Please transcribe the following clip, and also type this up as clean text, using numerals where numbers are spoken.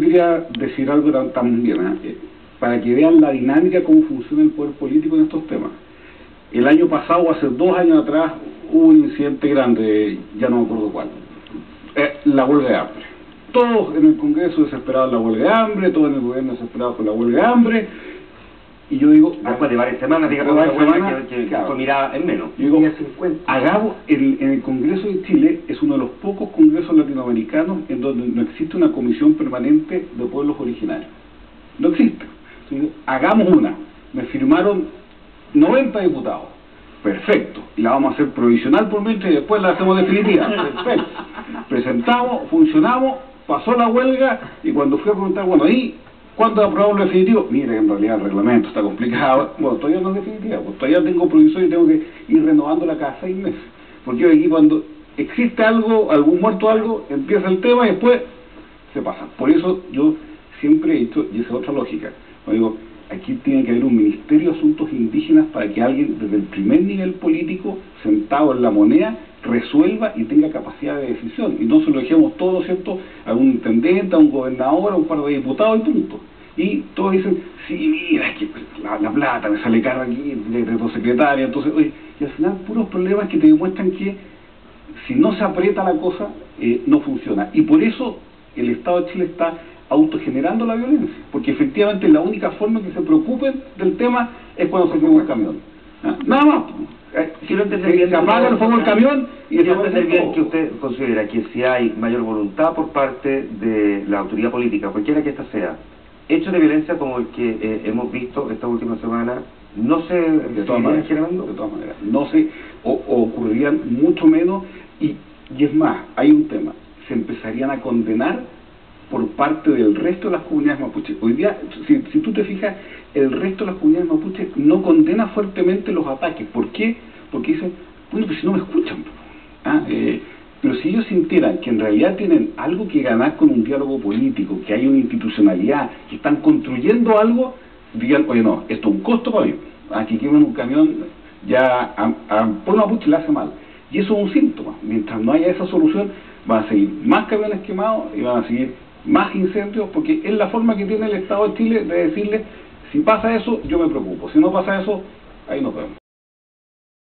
quería decir algo también, para que vean la dinámica, cómo funciona el poder político en estos temas. El año pasado, hace 2 años atrás, hubo un incidente grande, ya no me acuerdo cuál, la huelga de hambre. Todos en el Congreso desesperados la huelga de hambre, todos en el gobierno desesperados por la huelga de hambre, y yo digo... Después de varias semanas, digamos, una huelga que claro, mirada en menos. Yo digo, hagamos, en el Congreso de Chile es uno de los pocos congresos latinoamericanos en donde no existe una comisión permanente de pueblos originarios. No existe. Entonces, hagamos una. Me firmaron 90 diputados. Perfecto. Y la vamos a hacer provisional por mientras y después la hacemos definitiva. Perfecto. Presentamos, funcionamos, pasó la huelga y cuando fui a preguntar, bueno, ¿y cuándo aprobamos lo definitivo? Mira, en realidad el reglamento está complicado. Bueno, todavía no es definitiva, pues todavía tengo provisorio y tengo que ir renovándola cada 6 meses. Porque aquí cuando existe algo, algún muerto algo, empieza el tema y después se pasa. Por eso yo siempre he dicho, y esa es otra lógica, digo, aquí tiene que haber un Ministerio de Asuntos Indígenas para que alguien desde el primer nivel político, sentado en la moneda, resuelva y tenga capacidad de decisión. Y no se lo dejemos todo, ¿cierto?, a un intendente, a un gobernador, a un par de diputados y punto. Y todos dicen, sí, mira, es que la plata me sale caro aquí, de tu secretaria, entonces, oye, y al final puros problemas que te demuestran que si no se aprieta la cosa, no funciona. Y por eso el Estado de Chile está autogenerando la violencia, porque efectivamente la única forma que se preocupen del tema es cuando se quema un camión. Nada más. Quiero entender bien, se apaga el fuego del camión y quiero entender bien que usted considera que si hay mayor voluntad por parte de la autoridad política, cualquiera que ésta sea, hechos de violencia como el que hemos visto esta última semana, no se seguirían generando. De todas maneras, no se, o ocurrirían mucho menos, y es más, hay un tema, se empezarían a condenar por parte del resto de las comunidades mapuches. Hoy día, si tú te fijas, el resto de las comunidades mapuches no condena fuertemente los ataques. ¿Por qué? Porque dicen, bueno, pues si no me escuchan. Pero si ellos sintieran que en realidad tienen algo que ganar con un diálogo político, que hay una institucionalidad, que están construyendo algo, digan, oye, no, esto es un costo para mí. Que quemen un camión, ya a pueblo mapuche le hace mal. Y eso es un síntoma. Mientras no haya esa solución, van a seguir más camiones quemados y van a seguir más incendios, porque es la forma que tiene el Estado de Chile de decirle, si pasa eso, yo me preocupo, si no pasa eso, ahí nos vemos.